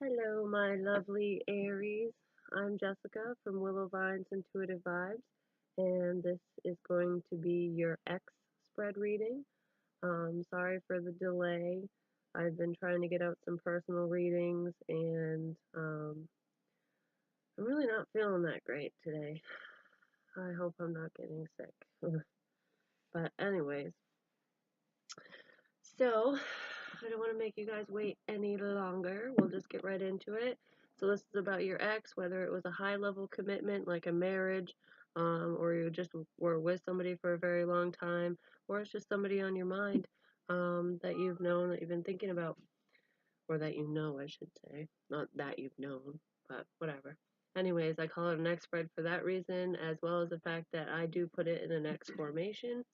Hello, my lovely Aries. I'm Jessica from Willow Vine's Intuitive Vibes, and this is going to be your X spread reading. Sorry for the delay. I've been trying to get out some personal readings, and I'm really not feeling that great today. I hope I'm not getting sick. But, anyways, so I don't want to make you guys wait any longer. We'll just get right into it. So this is about your ex, whether it was a high level commitment like a marriage, or you just were with somebody for a very long time, or it's just somebody on your mind that you've known, that you've been thinking about, or that you know, I should say. Not that you've known, but whatever. Anyways, I call it an X spread for that reason, as well as the fact that I do put it in an X formation.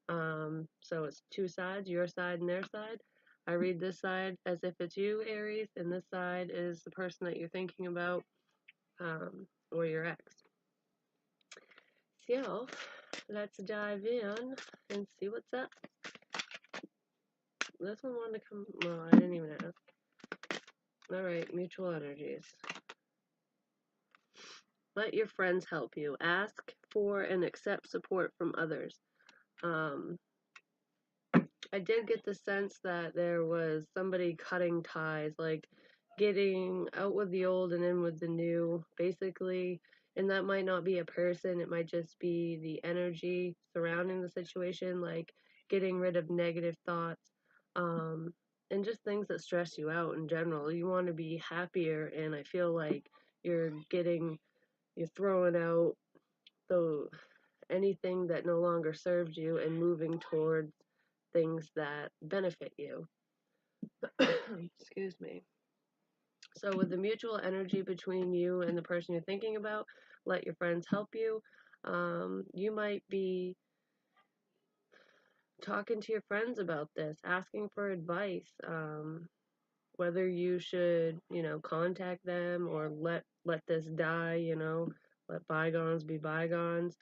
So it's two sides, your side and their side. I read this side as if it's you, Aries, and this side is the person that you're thinking about, or your ex. So let's dive in and see what's up. This one wanted to come, well, I didn't even ask. Alright, mutual energies. Let your friends help you. Ask for and accept support from others. I did get the sense that there was somebody cutting ties, like getting out with the old and in with the new, basically. And that might not be a person, it might just be the energy surrounding the situation, like getting rid of negative thoughts, and just things that stress you out in general. You want to be happier, and I feel like you're throwing out the anything that no longer serves you and moving towards things that benefit you. Excuse me. So, with the mutual energy between you and the person you're thinking about, let your friends help you. You might be talking to your friends about this, asking for advice, whether you should, contact them or let this die, let bygones be bygones,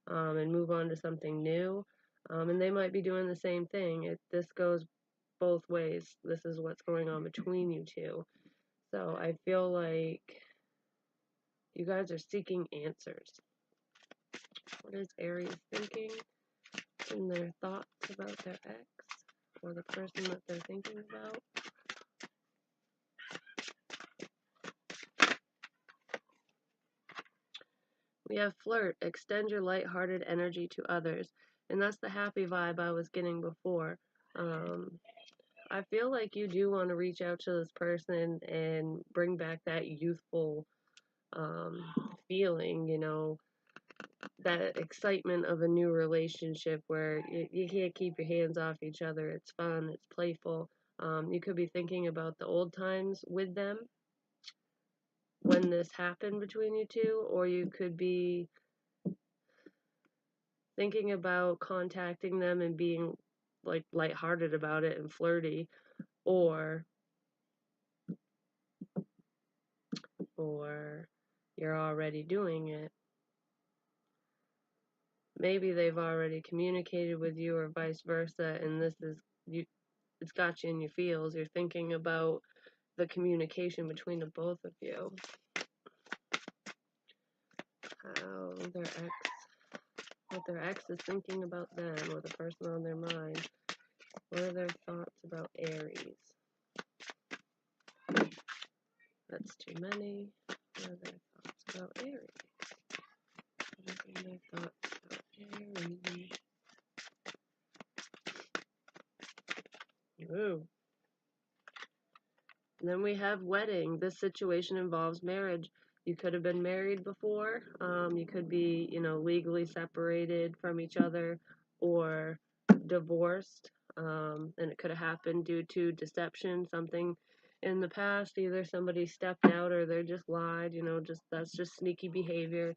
and move on to something new. And they might be doing the same thing. This goes both ways. This is what's going on between you two. So I feel like you guys are seeking answers. What is Aries thinking in their thoughts about their ex or the person that they're thinking about? We have flirt, extend your lighthearted energy to others. And that's the happy vibe I was getting before. I feel like you do want to reach out to this person and bring back that youthful feeling, that excitement of a new relationship where you can't keep your hands off each other. It's fun, it's playful. You could be thinking about the old times with them when this happened between you two, or you could be thinking about contacting them and being like lighthearted about it and flirty, or or you're already doing it. Maybe they've already communicated with you or vice versa, and this is you, it's got you in your feels. You're thinking about the communication between the both of you. How what their ex is thinking about them, or the person on their mind. What are their thoughts about Aries? That's too many. What are their thoughts about Aries? What are their thoughts about Aries? Ooh. And then we have wedding. This situation involves marriage. You could have been married before. You could be, legally separated from each other or divorced. And it could have happened due to deception, something in the past. Either somebody stepped out or they just lied. That's just sneaky behavior.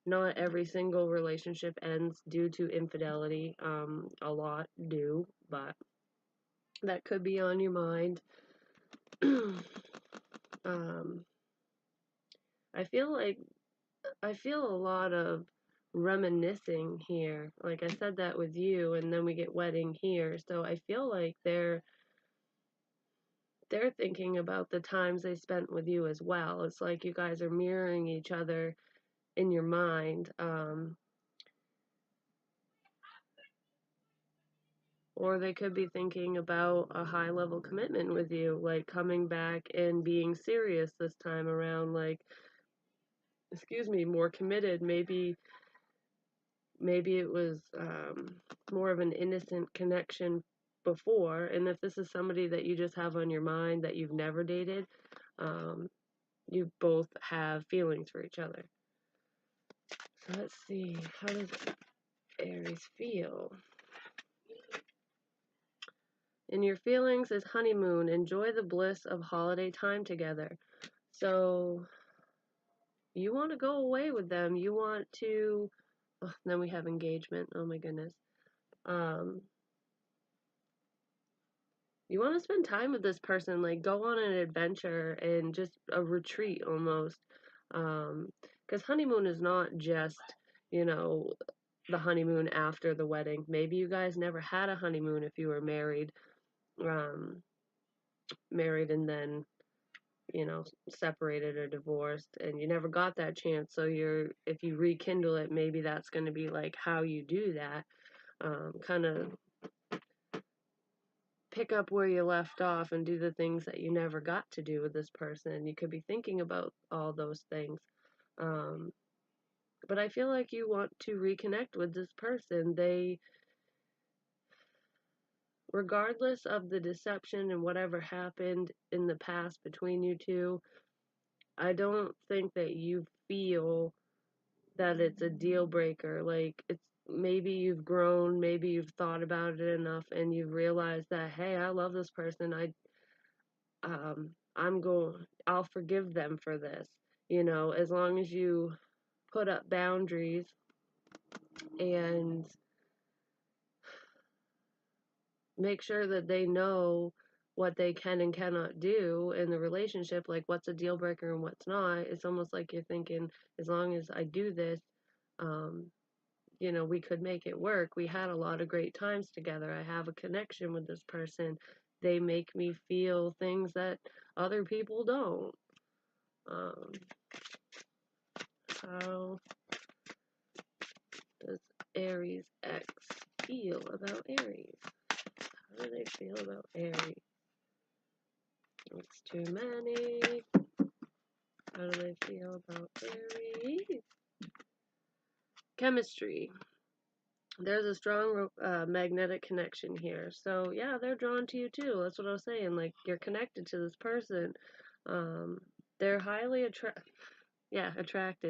Not every single relationship ends due to infidelity. A lot do, but that could be on your mind. um, I feel a lot of reminiscing here. Like I said that with you, and then we get wedding here. So I feel like they're thinking about the times they spent with you as well. It's like you guys are mirroring each other in your mind. Or they could be thinking about a high level commitment with you, like coming back and being serious this time around, like, excuse me, more committed. Maybe it was more of an innocent connection before. And if this is somebody that you just have on your mind that you've never dated, you both have feelings for each other. So let's see, how does Aries feel? In your feelings is honeymoon. Enjoy the bliss of holiday time together. So you want to go away with them. You want to, oh, then we have engagement. Oh my goodness. You want to spend time with this person, like go on an adventure and just a retreat almost. Because honeymoon is not just, you know, the honeymoon after the wedding. Maybe you guys never had a honeymoon if you were married, um, married and then, you know, separated or divorced, and you never got that chance. So if you rekindle it, maybe that's going to be like how you do that. Kind of pick up where you left off and do the things that you never got to do with this person. You could be thinking about all those things. Um, but I feel like you want to reconnect with this person. Regardless of the deception and whatever happened in the past between you two, I don't think that you feel that it's a deal breaker. Like, it's maybe you've grown, maybe you've thought about it enough and you've realized that, hey, I love this person. I'll forgive them for this. You know, as long as you put up boundaries and make sure that they know what they can and cannot do in the relationship, like what's a deal breaker and what's not. It's almost like you're thinking, as long as I do this, um, you know, we could make it work. We had a lot of great times together. I have a connection with this person. They make me feel things that other people don't. Um, how does Aries X feel about Aries? How do they feel about Aries? It's too many. How do they feel about Aries? Chemistry. There's a strong magnetic connection here. So yeah, they're drawn to you too. That's what I was saying. Like, you're connected to this person. Um, they're highly attracted.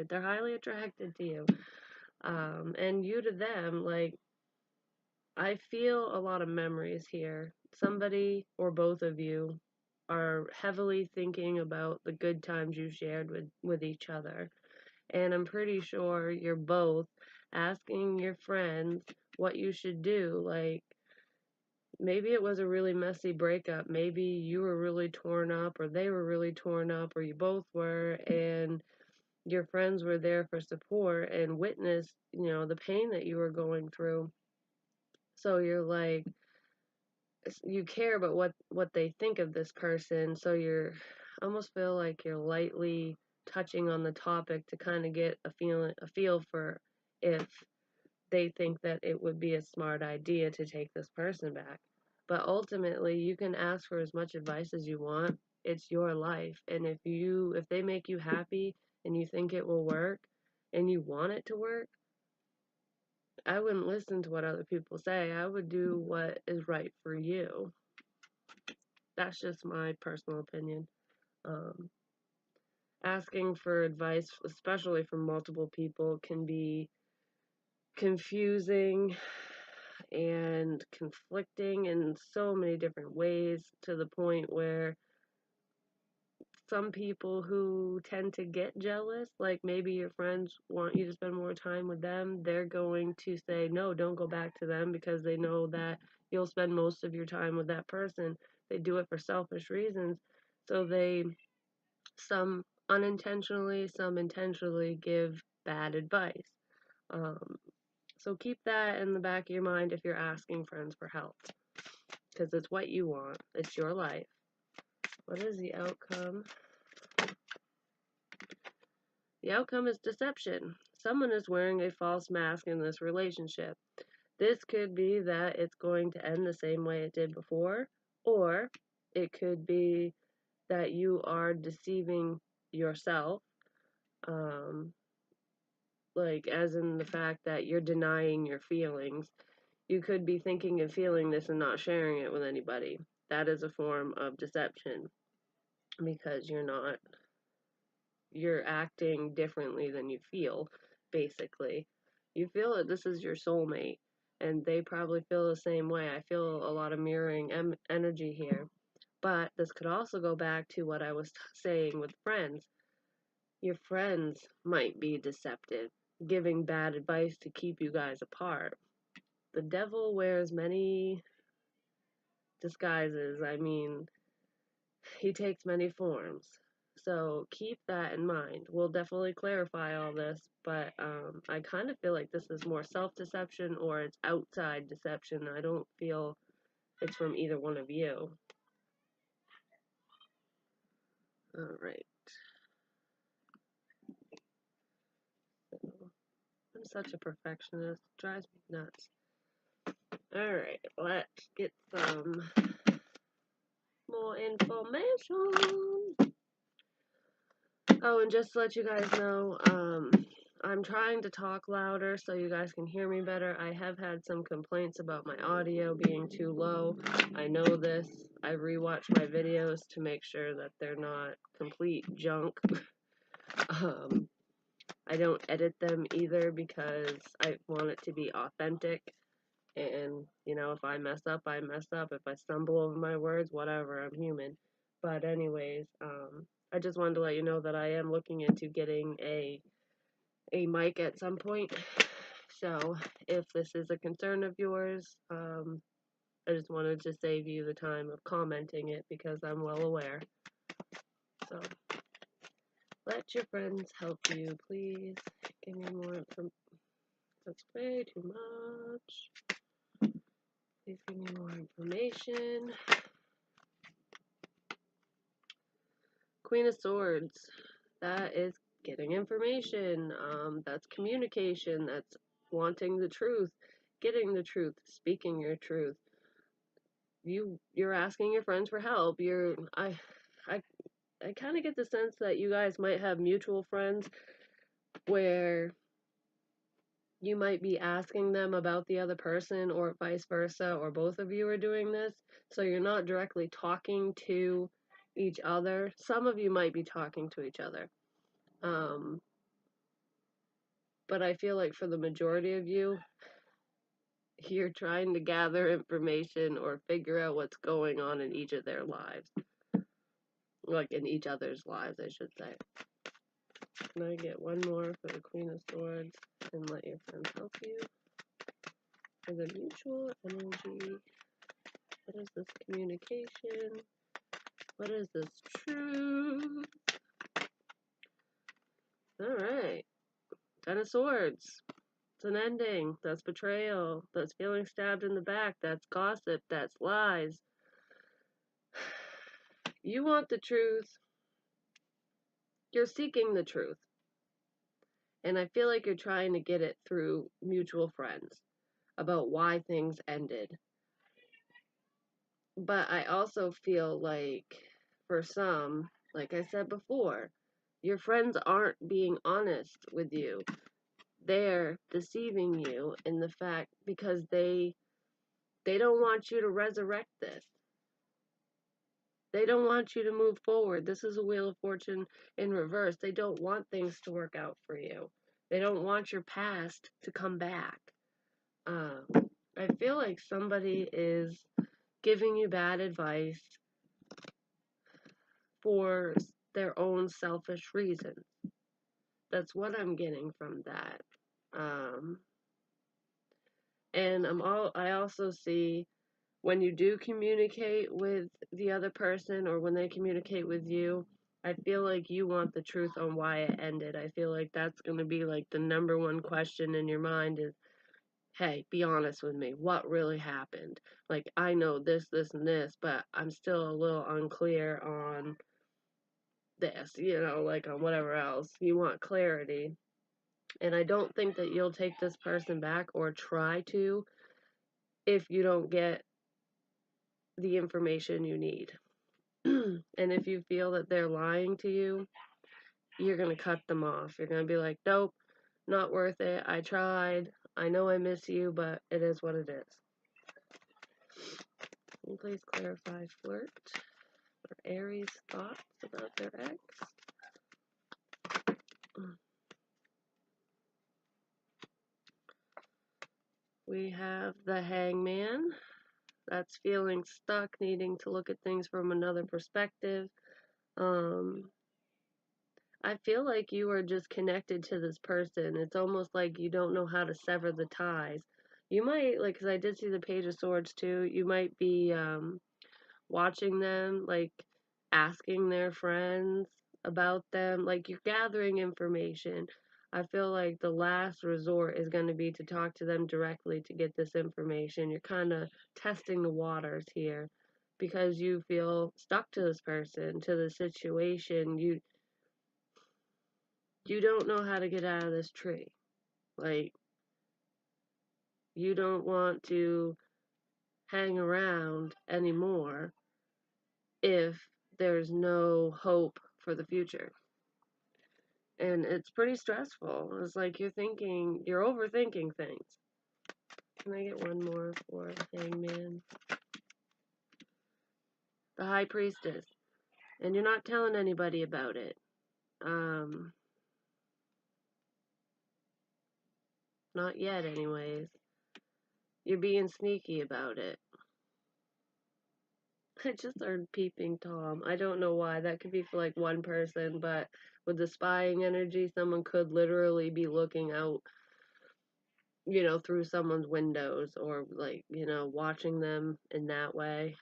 They're highly attracted to you. And you to them. Like, I feel a lot of memories here. Somebody or both of you are heavily thinking about the good times you shared with each other. And I'm pretty sure you're both asking your friends what you should do. Like, maybe it was a really messy breakup. Maybe you were really torn up, or they were really torn up, or you both were, and your friends were there for support and witnessed, you know, the pain that you were going through. So you're like, you care about what they think of this person, so you're almost feel like you're lightly touching on the topic to kind of get a feel for if they think that it would be a smart idea to take this person back. But ultimately, you can ask for as much advice as you want. It's your life, and if they make you happy and you think it will work and you want it to work, I wouldn't listen to what other people say. I would do what is right for you. That's just my personal opinion. Um, Asking for advice, especially from multiple people, can be confusing and conflicting in so many different ways, to the point where some people who tend to get jealous, like maybe your friends want you to spend more time with them, they're going to say, no, don't go back to them, because they know that you'll spend most of your time with that person. They do it for selfish reasons. So some unintentionally, some intentionally give bad advice. Um, so keep that in the back of your mind if you're asking friends for help, because it's what you want. It's your life. What is the outcome? The outcome is deception. Someone is wearing a false mask in this relationship. This could be that it's going to end the same way it did before, or it could be that you are deceiving yourself, like as in the fact that you're denying your feelings. You could be thinking and feeling this and not sharing it with anybody. That is a form of deception because you're acting differently than you feel, basically. You feel that this is your soulmate, and they probably feel the same way. I feel a lot of mirroring energy here. But this could also go back to what I was saying with friends. Your friends might be deceptive, giving bad advice to keep you guys apart. The devil wears many disguises. I mean, he takes many forms. So keep that in mind. We'll definitely clarify all this, but I kind of feel like this is more self-deception or it's outside deception. I don't feel it's from either one of you. All right. So, I'm such a perfectionist. It drives me nuts. All right, let's get some more information. Oh, and just to let you guys know, I'm trying to talk louder so you guys can hear me better. I have had some complaints about my audio being too low. I know this. I rewatch my videos to make sure that they're not complete junk. I don't edit them either because I want it to be authentic. And, you know, if I mess up, I mess up. If I stumble over my words, whatever, I'm human. But anyways, I just wanted to let you know that I am looking into getting a mic at some point. So if this is a concern of yours, I just wanted to save you the time of commenting it because I'm well aware. So let your friends help you, please. Give me more information. That's way too much. Please give me more information. Queen of Swords. That is getting information. That's communication. That's wanting the truth, getting the truth, speaking your truth. You're asking your friends for help. I kind of get the sense that you guys might have mutual friends where you might be asking them about the other person or vice versa, or both of you are doing this. So you're not directly talking to each other. Some of you might be talking to each other. But I feel like for the majority of you, you're trying to gather information or figure out what's going on in each of their lives. Like in each other's lives, I should say. Can I get one more for the Queen of Swords and let your friends help you? For the mutual energy, what is this communication? What is this truth? Alright. Ten of Swords. It's an ending. That's betrayal. That's feeling stabbed in the back. That's gossip. That's lies. You want the truth. You're seeking the truth. And I feel like you're trying to get it through mutual friends about why things ended. But I also feel like for some, like I said before, your friends aren't being honest with you. They're deceiving you in the fact because they don't want you to resurrect this. They don't want you to move forward. This is a Wheel of Fortune in reverse. They don't want things to work out for you. They don't want your past to come back. I feel like somebody is giving you bad advice for their own selfish reasons. That's what I'm getting from that. And I also see when you do communicate with the other person or when they communicate with you, I feel like you want the truth on why it ended. I feel like that's going to be like the number one question in your mind is, hey, be honest with me. What really happened? Like, I know this, this, and this, but I'm still a little unclear on this, like on whatever else. You want clarity. And I don't think that you'll take this person back or try to if you don't get the information you need. And if you feel that they're lying to you, you're going to cut them off. You're going to be like, nope, not worth it. I tried. I know I miss you, but it is what it is. Can you please clarify flirt or Aries thoughts about their ex? We have the Hangman. That's feeling stuck, needing to look at things from another perspective. I feel like you are just connected to this person. It's almost like you don't know how to sever the ties. You might, like, because I did see the Page of Swords too, you might be watching them, like, asking their friends about them. Like, you're gathering information. I feel like the last resort is going to be to talk to them directly to get this information. You're kind of testing the waters here because you feel stuck to this person, to the situation. You don't know how to get out of this tree. Like, you don't want to hang around anymore if there's no hope for the future. And it's pretty stressful. It's like you're overthinking things. Can I get one more for Hangman? The High Priestess. And you're not telling anybody about it. Not yet, anyways. You're being sneaky about it. I just heard peeping Tom. I don't know why. That could be for like one person, but with the spying energy, someone could literally be looking out, through someone's windows or like, watching them in that way.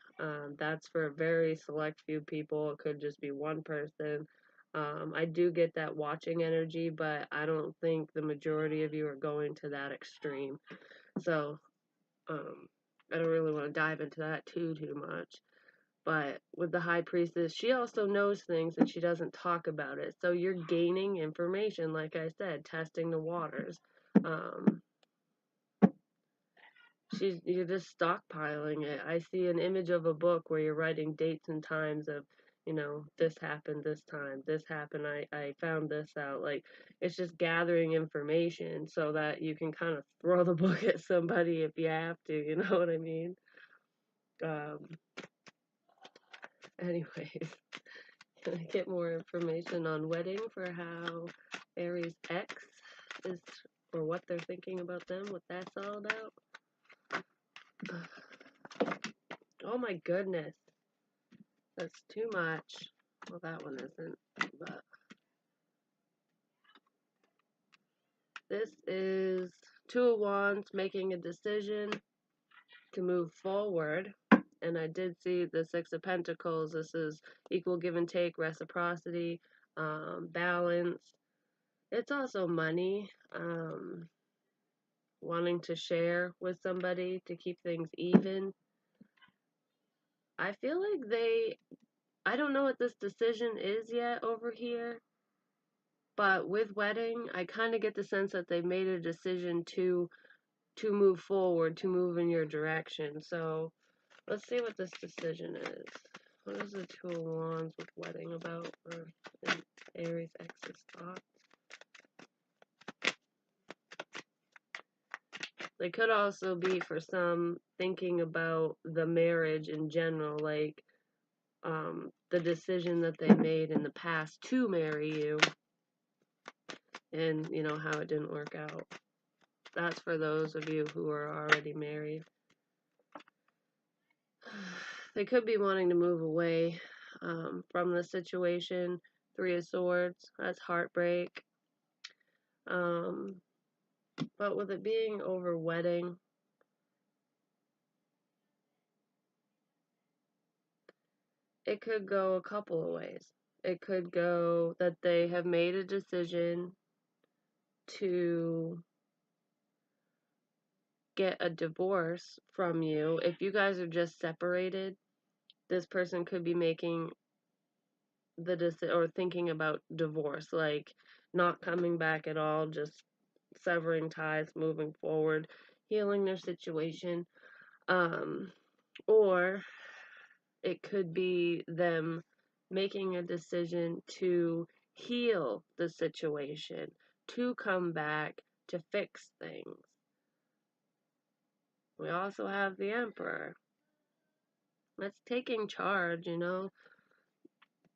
That's for a very select few people. It could just be one person. I do get that watching energy, but I don't think the majority of you are going to that extreme. So, I don't really want to dive into that too much. But with the High Priestess, she also knows things and she doesn't talk about it. So you're gaining information, like I said, testing the waters. You're just stockpiling it. I see an image of a book where you're writing dates and times of, this happened this time, this happened, I found this out. Like, it's just gathering information so that you can kind of throw the book at somebody if you have to, you know what I mean? Anyways. Can I get more information on wedding for how Aries X is, or what they're thinking about them, what that's all about? Oh my goodness. That's too much. Well, that one isn't, but this is Two of Wands making a decision to move forward. And I did see the Six of Pentacles. This is equal give and take, reciprocity, balance. It's also money, wanting to share with somebody to keep things even. I feel like I don't know what this decision is yet over here, but with wedding, I kind of get the sense that they've made a decision to move forward, to move in your direction. So let's see what this decision is. What is the Two of Wands with wedding about for Aries X's thoughts? They could also be for some thinking about the marriage in general, like the decision that they made in the past to marry you and, how it didn't work out. That's for those of you who are already married. They could be wanting to move away from the situation. Three of Swords, that's heartbreak. But with it being over wedding, it could go a couple of ways. It could go that they have made a decision to get a divorce from you. If you guys are just separated, this person could be making the decision or thinking about divorce, like not coming back at all, just severing ties, moving forward, healing their situation. Or it could be them making a decision to heal the situation, to come back, to fix things. We also have the Emperor. That's taking charge, you know.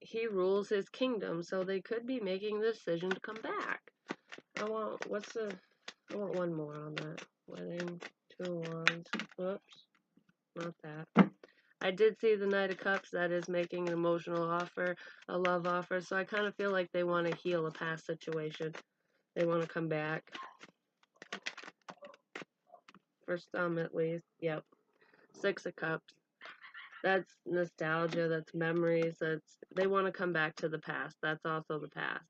He rules his kingdom, so they could be making the decision to come back. I want one more on that. Wedding, 2 of Wands. Whoops, not that. I did see the Knight of Cups. That is making an emotional offer, a love offer. So I kind of feel like they want to heal a past situation. They want to come back. For some, at least. Yep. 6 of Cups. That's nostalgia. That's memories. They want to come back to the past. That's also the past.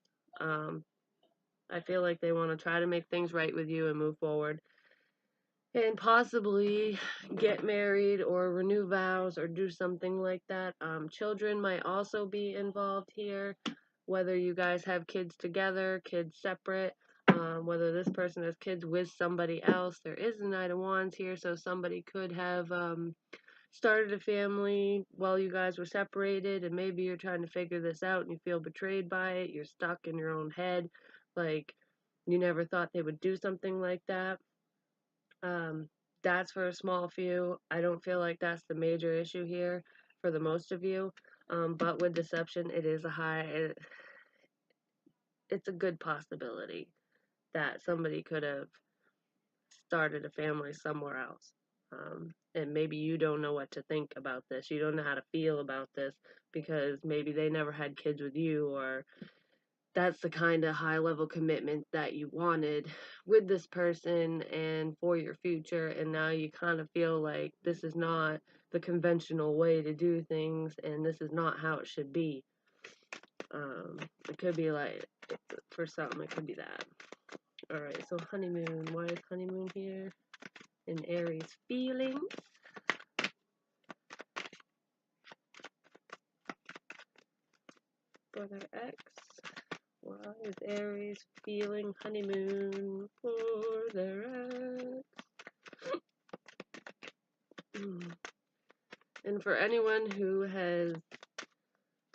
I feel like they want to try to make things right with you and move forward. And possibly get married or renew vows or do something like that. Children might also be involved here, whether you guys have kids together, kids separate, whether this person has kids with somebody else. There is a Knight of Wands here, so somebody could have started a family while you guys were separated, and maybe you're trying to figure this out and you feel betrayed by it. You're stuck in your own head, like you never thought they would do something like that. That's for a small few. I don't feel like that's the major issue here for the most of you. But with deception, it is it's a good possibility that somebody could have started a family somewhere else. And maybe you don't know what to think about this. You don't know how to feel about this because maybe they never had kids with you, or that's the kind of high level commitment that you wanted with this person and for your future, and now you kind of feel like this is not the conventional way to do things and this is not how it should be. It could be like, for some, it could be that. Alright, so honeymoon. Why is honeymoon here? In Aries feelings. For their ex. Why is Aries feeling honeymoon for their ex? And for anyone who has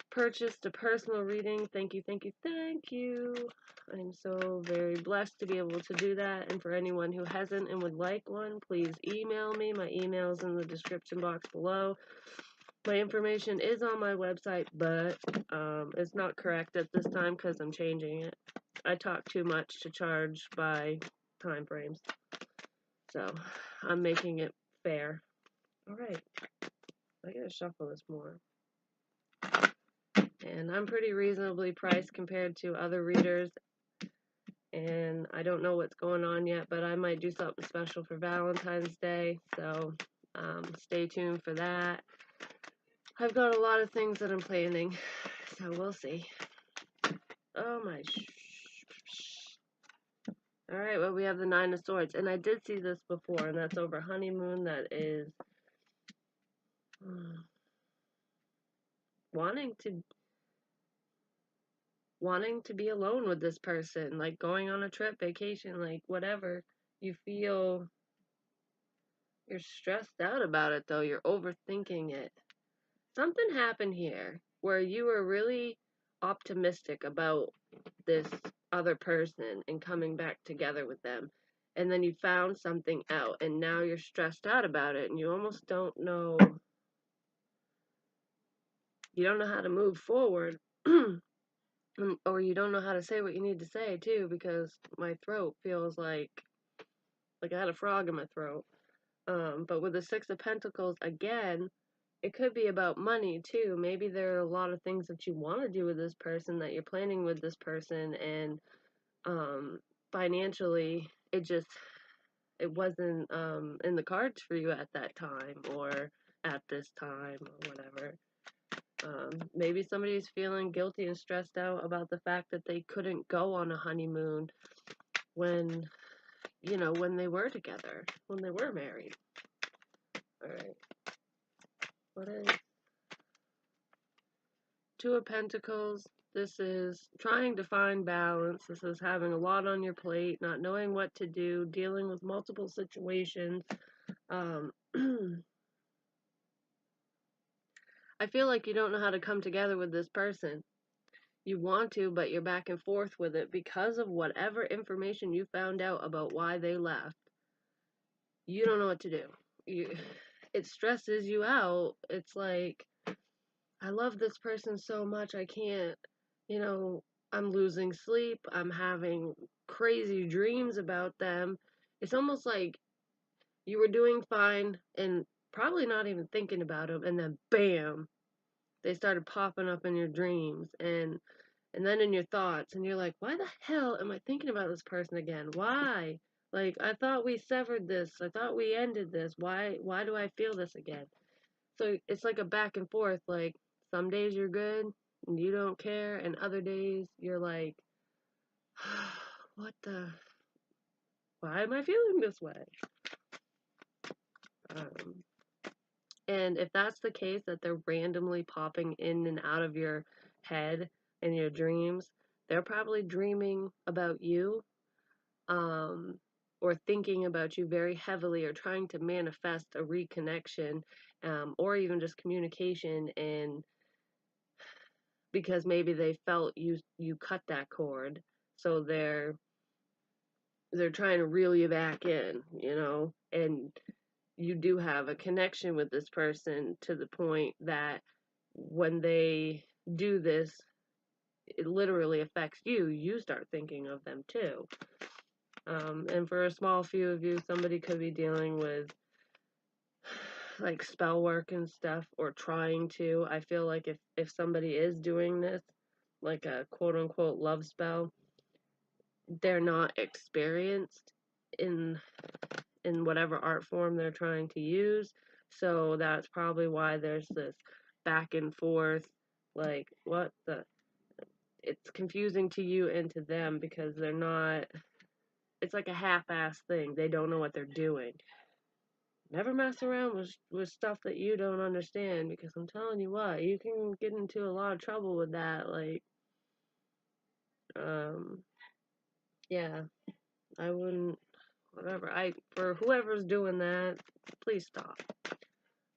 purchased a personal reading, thank you, thank you, thank you. I'm so very blessed to be able to do that. And for anyone who hasn't and would like one, please email me. My email is in the description box below. My information is on my website, but it's not correct at this time because I'm changing it. I talk too much to charge by time frames, so I'm making it fair. Alright, I gotta shuffle this more. And I'm pretty reasonably priced compared to other readers, and I don't know what's going on yet, but I might do something special for Valentine's Day, so stay tuned for that. I've got a lot of things that I'm planning, so we'll see. Oh my Alright, well, we have the 9 of Swords, and I did see this before, and that's over honeymoon. That is wanting to be alone with this person, like going on a trip, vacation, like whatever. You feel you're stressed out about it, though. You're overthinking it. Something happened here where you were really optimistic about this other person and coming back together with them, and then you found something out, and now you're stressed out about it, and you almost don't know, how to move forward. Or you don't know how to say what you need to say too, because my throat feels like I had a frog in my throat. But with the 6 of Pentacles again, it could be about money too. Maybe there are a lot of things that you want to do with this person, that you're planning with this person, and financially it wasn't in the cards for you at that time, or at this time, or whatever. Maybe somebody's feeling guilty and stressed out about the fact that they couldn't go on a honeymoon when you know, when they were together, when they were married. All right. What is Two of Pentacles? This is trying to find balance. This is having a lot on your plate, not knowing what to do, dealing with multiple situations. I feel like you don't know how to come together with this person. You want to, but you're back and forth with it because of whatever information you found out about why they left. You don't know what to do. It stresses you out. It's like, I love this person so much, I can't, you know, I'm losing sleep. I'm having crazy dreams about them. It's almost like you were doing fine and probably not even thinking about them, and then bam, they started popping up in your dreams and then in your thoughts, and you're like, why the hell am I thinking about this person again? Why? Like, I thought we severed this. I thought we ended this. Why do I feel this again? So it's like a back and forth. Like, some days you're good and you don't care, and other days you're like, what the? Why am I feeling this way? Um, and if that's the case, that they're randomly popping in and out of your head and your dreams, they're probably dreaming about you, or thinking about you very heavily, or trying to manifest a reconnection, or even just communication, and because maybe they felt you cut that cord, so they're trying to reel you back in, you know, and you do have a connection with this person to the point that when they do this, it literally affects you. You start thinking of them too. And for a small few of you, somebody could be dealing with like spell work and stuff, or trying to. I feel like if somebody is doing this, like a quote unquote love spell, they're not experienced in whatever art form they're trying to use. So that's probably why there's this back and forth, like, what the, it's confusing to you and to them because they're not, it's like a half-ass thing. They don't know what they're doing. Never mess around with stuff that you don't understand, because I'm telling you what, you can get into a lot of trouble with that. Like, yeah, I wouldn't, whatever. For whoever's doing that, please stop.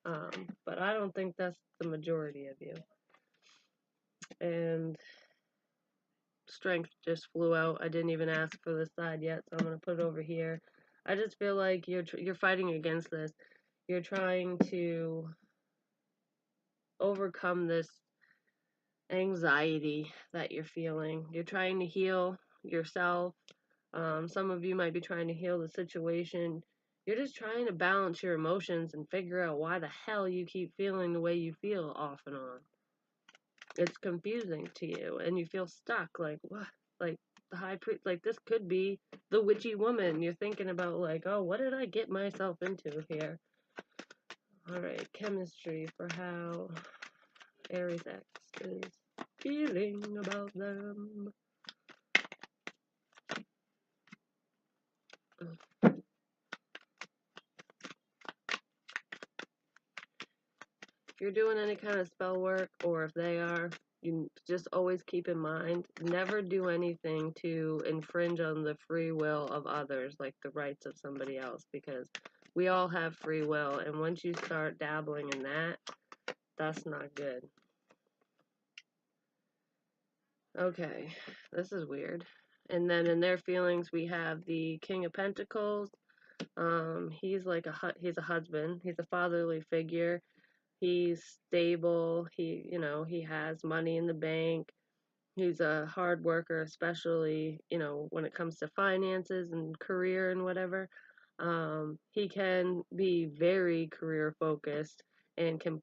But I don't think that's the majority of you. And strength just flew out. I didn't even ask for this side yet, so I'm gonna put it over here. I just feel like you're fighting against this. You're trying to overcome this anxiety that you're feeling. You're trying to heal yourself. Some of you might be trying to heal the situation. You're just trying to balance your emotions and figure out why the hell you keep feeling the way you feel off and on. It's confusing to you, and you feel stuck. Like, what? Like, the high priest, like, this could be the witchy woman. You're thinking about, like, oh, what did I get myself into here? All right, chemistry for how Aries X is feeling about them. If you're doing any kind of spell work, or if they are, you just always keep in mind, never do anything to infringe on the free will of others, like the rights of somebody else, because we all have free will, and once you start dabbling in that, that's not good. Okay, this is weird. And then in their feelings, we have the King of Pentacles. He's like he's a husband. He's a fatherly figure. He's stable. He has money in the bank. He's a hard worker, especially, when it comes to finances and career and whatever. He can be very career focused and can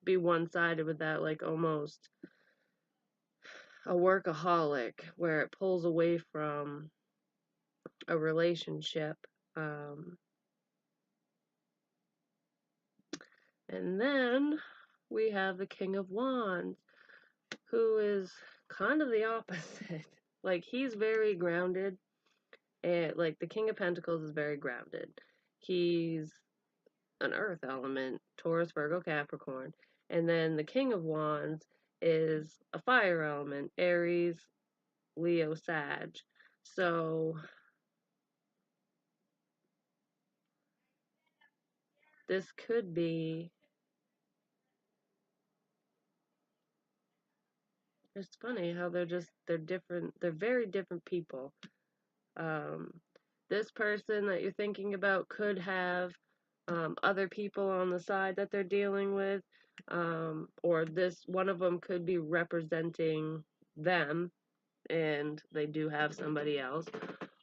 be one-sided with that, like almost a workaholic, where it pulls away from a relationship. And then we have the King of Wands, who is kind of the opposite. Like, he's very grounded And like the King of Pentacles is very grounded. He's an earth element, Taurus, Virgo, Capricorn. And then the King of Wands is a fire element, Aries, Leo, Sag. So this could be, it's funny how they're different, they're very different people. Um, this person that you're thinking about could have other people on the side that they're dealing with, or this one of them could be representing them and they do have somebody else,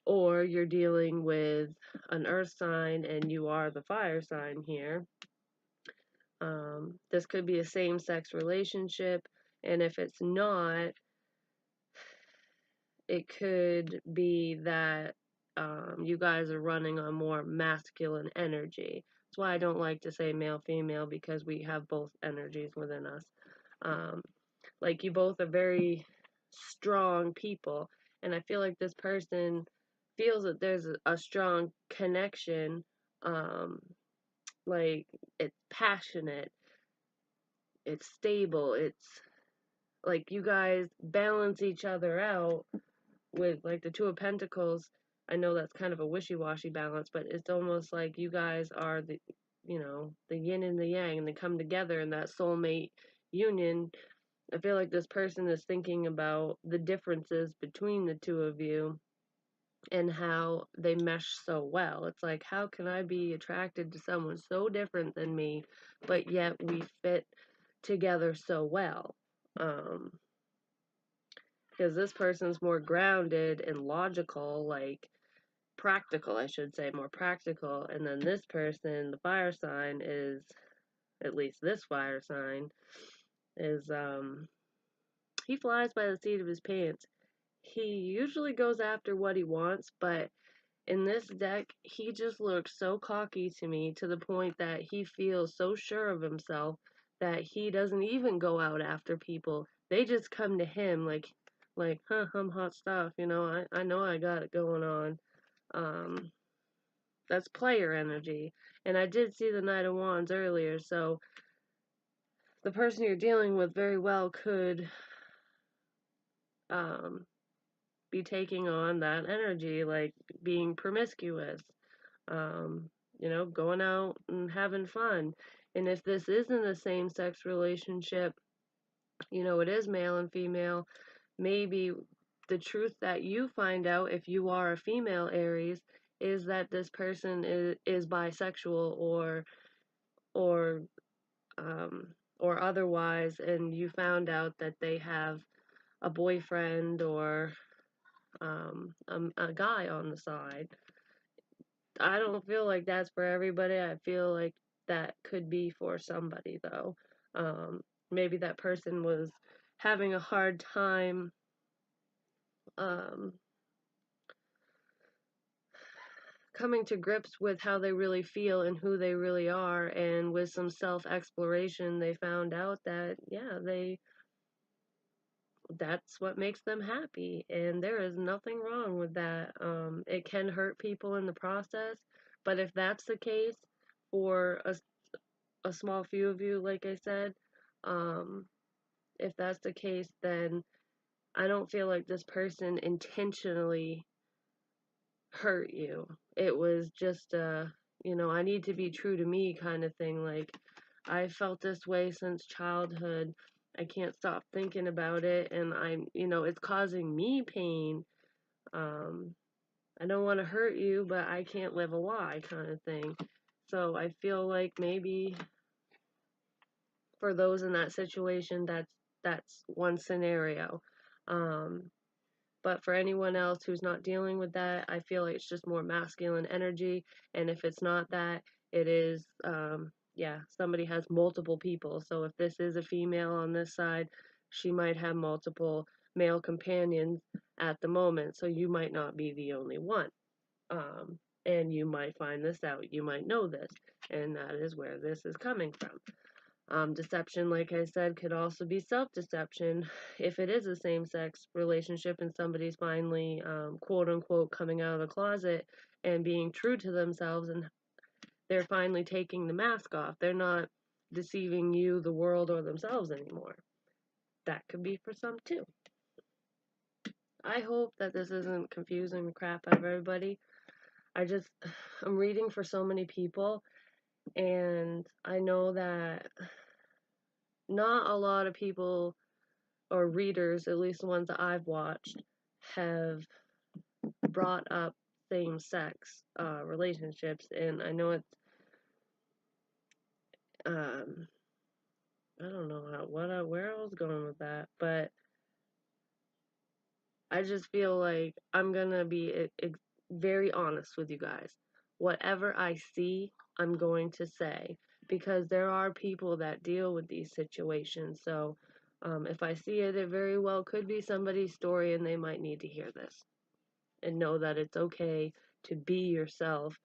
or you're dealing with an earth sign and you are the fire sign here. This could be a same-sex relationship, and if it's not, it could be that you guys are running on more masculine energy. That's why I don't like to say male female, because we have both energies within us. Like, you both are very strong people, and I feel like this person feels that there's a strong connection. Like, it's passionate, it's stable, it's like you guys balance each other out with like the Two of Pentacles. I know that's kind of a wishy-washy balance, but it's almost like you guys are the, the yin and the yang, and they come together in that soulmate union. I feel like this person is thinking about the differences between the two of you and how they mesh so well. It's like, how can I be attracted to someone so different than me, but yet we fit together so well? Because this person's more grounded and logical, like practical, I should say, more practical. And then this person, the fire sign, is, at least this fire sign, is, he flies by the seat of his pants. He usually goes after what he wants, but in this deck, he just looks so cocky to me, to the point that he feels so sure of himself that he doesn't even go out after people. They just come to him like, huh, I'm hot stuff, I know I got it going on. That's player energy. And I did see the Knight of Wands earlier, so the person you're dealing with very well could be taking on that energy, like being promiscuous, going out and having fun. And if this isn't a same-sex relationship, it is male and female, maybe the truth that you find out if you are a female Aries is that this person is bisexual or or otherwise, and you found out that they have a boyfriend or a guy on the side. I don't feel like that's for everybody. I feel like that could be for somebody, though. Maybe that person was having a hard time um, coming to grips with how they really feel and who they really are, and with some self-exploration, they found out that, yeah, that's what makes them happy, and there is nothing wrong with that. It can hurt people in the process, but if that's the case for a small few of you, like I said, um, if that's the case, then I don't feel like this person intentionally hurt you. It was just I need to be true to me kind of thing. Like, I felt this way since childhood. I can't stop thinking about it, and it's causing me pain. Um, I don't want to hurt you, but I can't live a lie kind of thing. So I feel like maybe for those in that situation, that's one scenario. Um, But for anyone else who's not dealing with that, I feel like it's just more masculine energy. And if it's not that, it is, somebody has multiple people. So if this is a female on this side, she might have multiple male companions at the moment. So you might not be the only one. And you might find this out. You might know this. And that is where this is coming from. Deception, like I said, could also be self-deception if it is a same-sex relationship and somebody's finally, quote unquote, coming out of the closet and being true to themselves, and they're finally taking the mask off. They're not deceiving you, the world, or themselves anymore. That could be for some too. I hope that this isn't confusing the crap out of everybody. I'm reading for so many people, and I know that not a lot of people or readers, at least the ones that I've watched, have brought up same-sex relationships, and I know it's I don't know where I was going with that, but I just feel like I'm gonna be very honest with you guys. Whatever I see, I'm going to say, because there are people that deal with these situations. So if I see it, it very well could be somebody's story, and they might need to hear this and know that it's okay to be yourself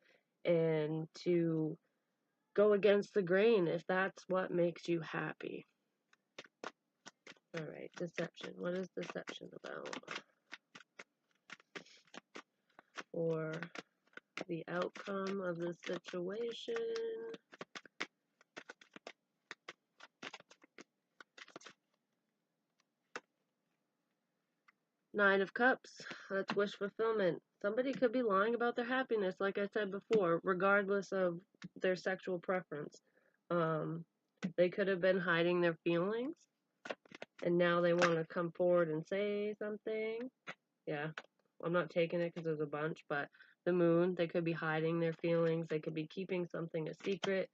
and to go against the grain if that's what makes you happy. All right, deception. What is deception about? Or the outcome of the situation. Nine of Cups. That's wish fulfillment. Somebody could be lying about their happiness, like I said before, regardless of their sexual preference. They could have been hiding their feelings, and now they want to come forward and say something. Yeah, I'm not taking it because there's a bunch, but the Moon, they could be hiding their feelings. They could be keeping something a secret.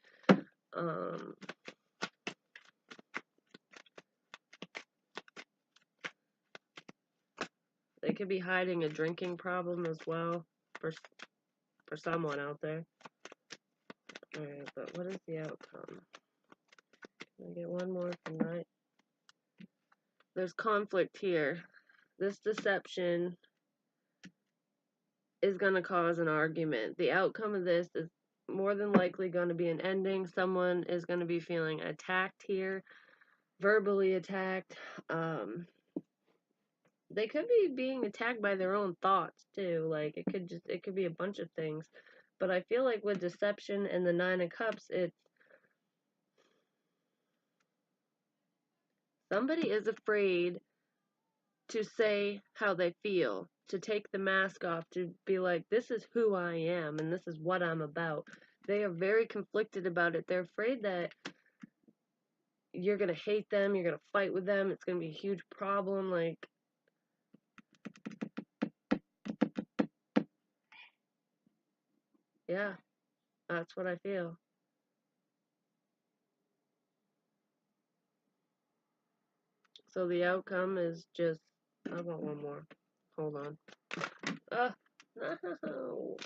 They could be hiding a drinking problem as well for someone out there. Alright, but what is the outcome? Can I get one more from that? There's conflict here. This deception is going to cause an argument. The outcome of this is more than likely going to be an ending. Someone is going to be feeling attacked here, verbally attacked. They could be being attacked by their own thoughts too. Like it could be a bunch of things. But I feel like with deception and the Nine of Cups, it's somebody is afraid to say how they feel, to take the mask off, to be like, this is who I am and this is what I'm about. They are very conflicted about it. They're afraid that you're going to hate them, you're going to fight with them, it's going to be a huge problem. Like, yeah, that's what I feel. So the outcome is just, I want one more. Hold on. No. Oh,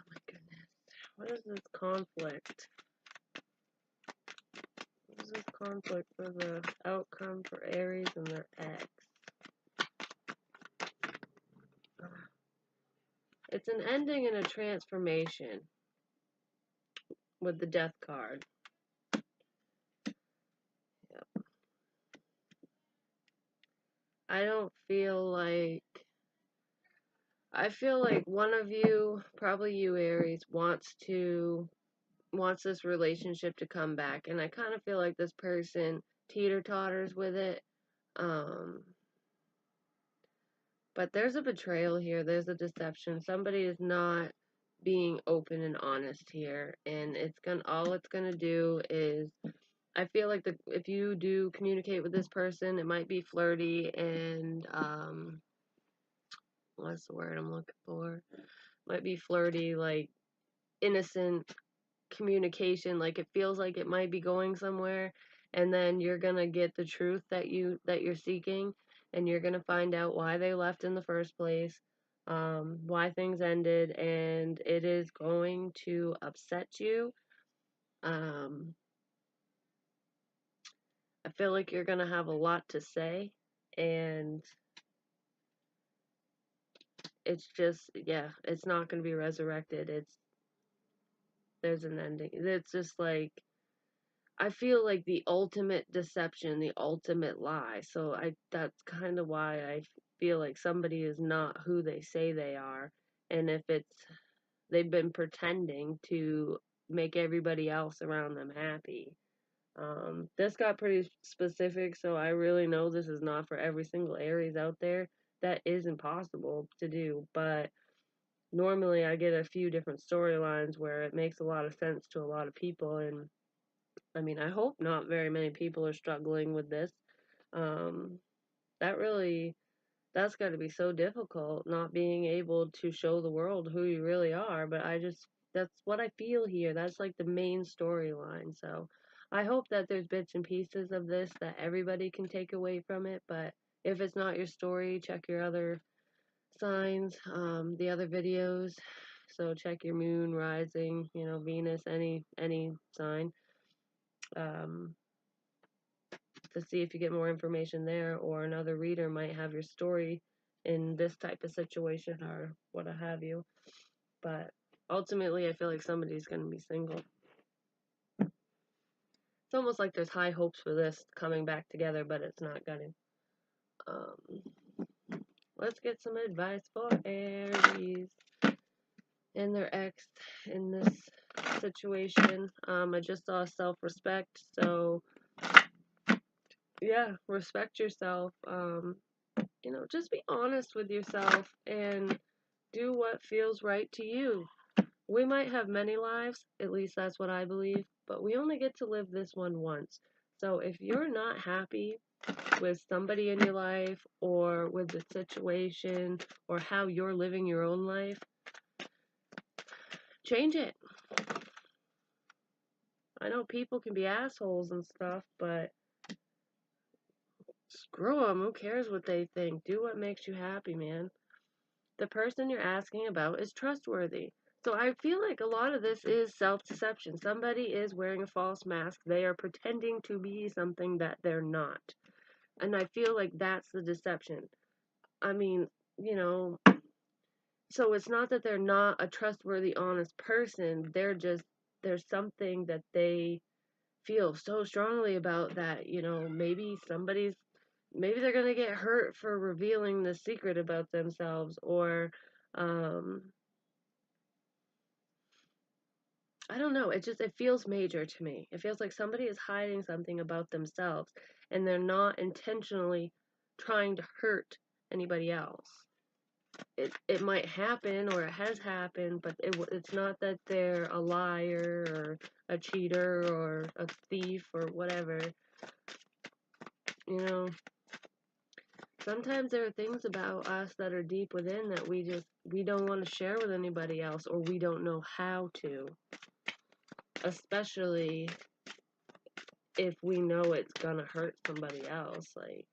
my goodness. What is this conflict? What is this conflict for the outcome for Aries and their ex? It's an ending and a transformation with the Death card. Yep. I feel like one of you, probably you Aries, wants this relationship to come back, and I kind of feel like this person teeter-totters with it. But there's a betrayal here, there's a deception. Somebody is not being open and honest here, and all it's gonna do is, I feel like if you do communicate with this person, it might be flirty and what's the word I'm looking for? Might be flirty, like innocent communication, like it feels like it might be going somewhere, and then you're gonna get the truth that you're seeking, and you're gonna find out why they left in the first place, why things ended, and it is going to upset you. I feel like you're gonna have a lot to say, and it's just, yeah, it's not gonna be resurrected. there's an ending. It's just like, I feel like the ultimate deception, the ultimate lie. So that's kind of why I feel like somebody is not who they say they are. And if they've been pretending to make everybody else around them happy. This got pretty specific, so I really know this is not for every single Aries out there. That is impossible to do, but normally I get a few different storylines where it makes a lot of sense to a lot of people, and I mean, I hope not very many people are struggling with this. Um, that really, that's got to be so difficult, not being able to show the world who you really are. But that's what I feel here. That's like the main storyline. So I hope that there's bits and pieces of this that everybody can take away from it. But if it's not your story, check your other signs, the other videos. So check your moon, rising, Venus, any sign. Um, to see if you get more information there, or another reader might have your story in this type of situation or what have you. But ultimately, I feel like somebody's going to be single. It's almost like there's high hopes for this coming back together, but it's not going to. Let's get some advice for Aries and their ex in this situation. I just saw self-respect, so yeah, respect yourself. Just be honest with yourself and do what feels right to you. We might have many lives, at least that's what I believe, but we only get to live this one once. So if you're not happy with somebody in your life or with the situation or how you're living your own life, change it. I know people can be assholes and stuff, but screw them. Who cares what they think? Do what makes you happy, man. The person you're asking about is trustworthy. So I feel like a lot of this is self-deception. Somebody is wearing a false mask. They are pretending to be something that they're not. And I feel like that's the deception. I mean, so it's not that they're not a trustworthy, honest person. There's something that they feel so strongly about that, maybe they're going to get hurt for revealing the secret about themselves, or um I don't know, it feels major to me. It feels like somebody is hiding something about themselves and they're not intentionally trying to hurt anybody else. It might happen, or it has happened, but it's not that they're a liar or a cheater or a thief or whatever. You know, sometimes there are things about us that are deep within that we don't want to share with anybody else, or we don't know how to, especially if we know it's gonna hurt somebody else. Like,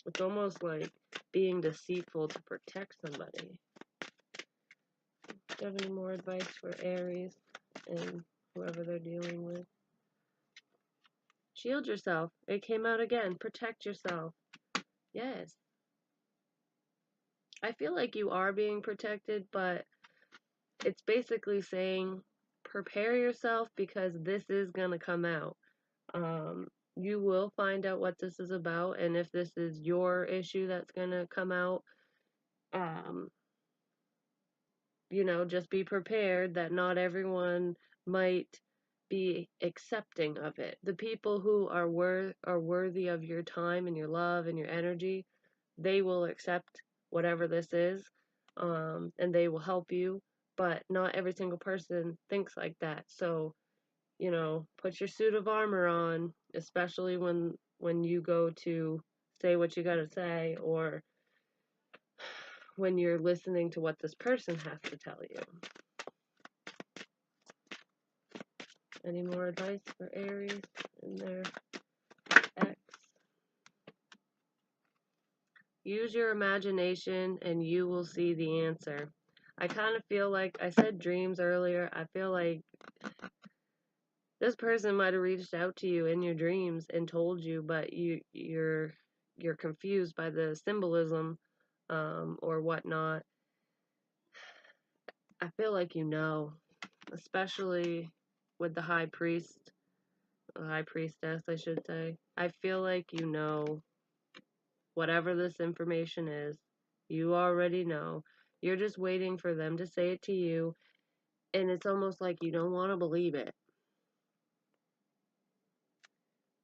it's almost like being deceitful to protect somebody. Do you have any more advice for Aries and whoever they're dealing with? Shield yourself. It came out again. Protect yourself. Yes. I feel like you are being protected, but it's basically saying prepare yourself because this is going to come out. You will find out what this is about, and if this is your issue that's going to come out, um, just be prepared that not everyone might be accepting of it. The people who are worthy of your time and your love and your energy, they will accept whatever this is, and they will help you. But not every single person thinks like that. So, put your suit of armor on, especially when you go to say what you gotta say, or when you're listening to what this person has to tell you. Any more advice for Aries and their ex? Use your imagination and you will see the answer. I kind of feel like, I said dreams earlier, I feel like this person might have reached out to you in your dreams and told you, but you're confused by the symbolism, or whatnot. I feel like especially with the high priest, high priestess, I should say. I feel like you know whatever this information is. You already know. You're just waiting for them to say it to you, and it's almost like you don't want to believe it.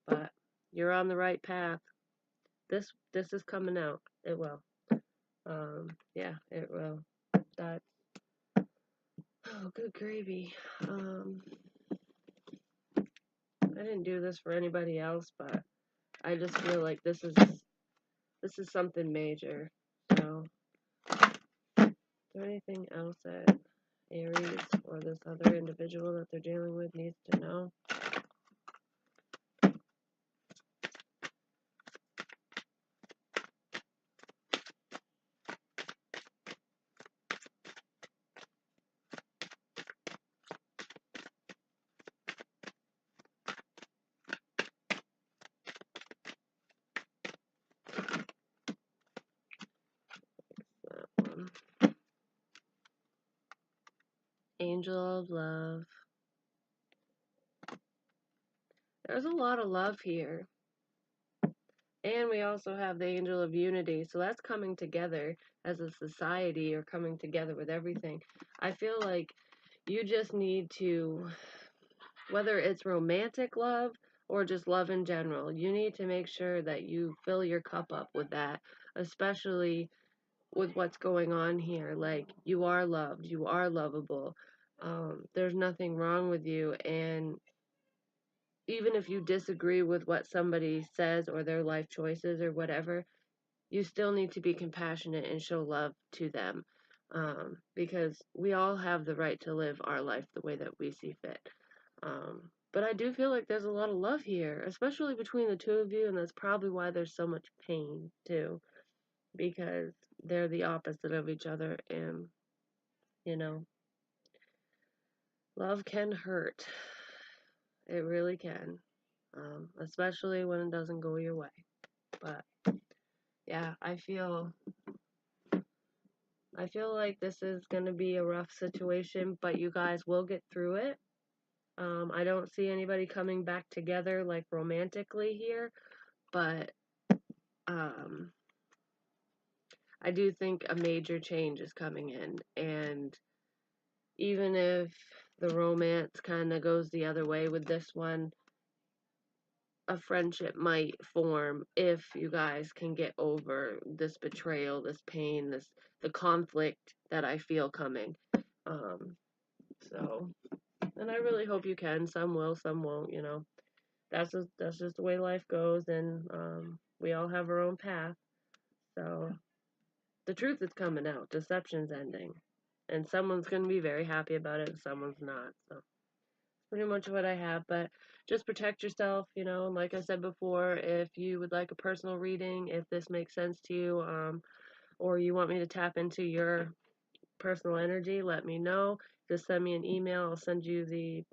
But you're on the right path. This is coming out. It will. Yeah, it will. That's oh, good gravy. I didn't do this for anybody else, but I just feel like this is something major. So, is there anything else that Aries or this other individual that they're dealing with needs to know? That one. Angel of love. There's a lot of love here. And we also have the angel of unity. So that's coming together as a society, or coming together with everything. I feel like you just need to, whether it's romantic love or just love in general, you need to make sure that you fill your cup up with that, especially with what's going on here. Like, you are loved, you are lovable. There's nothing wrong with you, and even if you disagree with what somebody says or their life choices or whatever, you still need to be compassionate and show love to them, because we all have the right to live our life the way that we see fit. But I do feel like there's a lot of love here, especially between the two of you, and that's probably why there's so much pain too, because they're the opposite of each other, and you know, love can hurt. It really can, especially when it doesn't go your way. But yeah, I feel like this is going to be a rough situation, but you guys will get through it. I don't see anybody coming back together like romantically here, but um, I do think a major change is coming in. And even if the romance kind of goes the other way with this one, a friendship might form if you guys can get over this betrayal, this pain, the conflict that I feel coming. Um, so, and I really hope you can. Some will, some won't. You know, that's just the way life goes, and we all have our own path. So the truth is coming out. Deception's ending, and someone's gonna be very happy about it, and someone's not. So pretty much what I have, but just protect yourself, you know. Like I said before, if you would like a personal reading, if this makes sense to you, or you want me to tap into your personal energy, let me know. Just send me an email. I'll send you the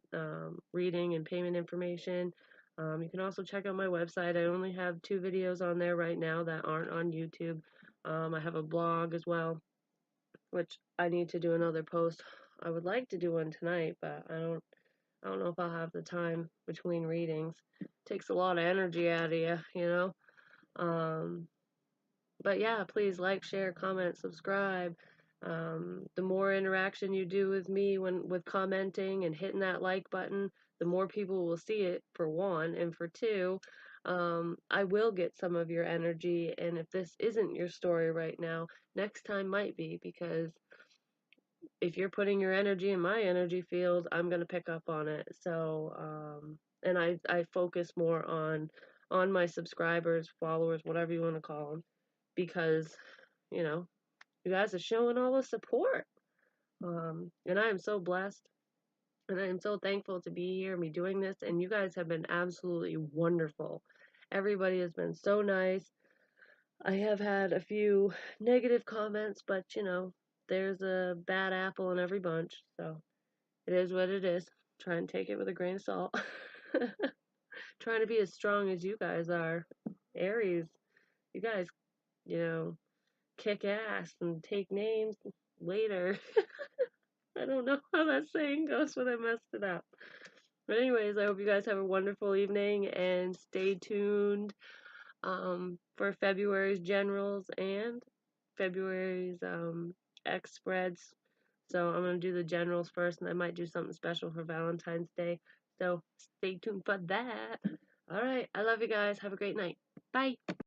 reading and payment information. You can also check out my website. I only have 2 videos on there right now that aren't on YouTube. I have a blog as well, which I need to do another post. I would like to do one tonight, but I don't know if I'll have the time between readings. It takes a lot of energy out of you, you know. But yeah, please like, share, comment, subscribe. The more interaction you do with me with commenting and hitting that like button, the more people will see it, for one, and for two, I will get some of your energy. And if this isn't your story right now, next time might be, because if you're putting your energy in my energy field, I'm gonna pick up on it. So, and I focus more on my subscribers, followers, whatever you want to call them, because you know, you guys are showing all the support. And I am so blessed, and I am so thankful to be here and be doing this. And you guys have been absolutely wonderful. Everybody has been so nice. I have had a few negative comments, but you know, there's a bad apple in every bunch, so it is what it is. Try and take it with a grain of salt. Trying to be as strong as you guys are. Aries, you guys, you know, kick ass and take names later. I don't know how that saying goes, but I messed it up. But anyways, I hope you guys have a wonderful evening and stay tuned for February's generals and February's X spreads. So I'm going to do the generals first, and I might do something special for Valentine's Day. So stay tuned for that. All right. I love you guys. Have a great night. Bye.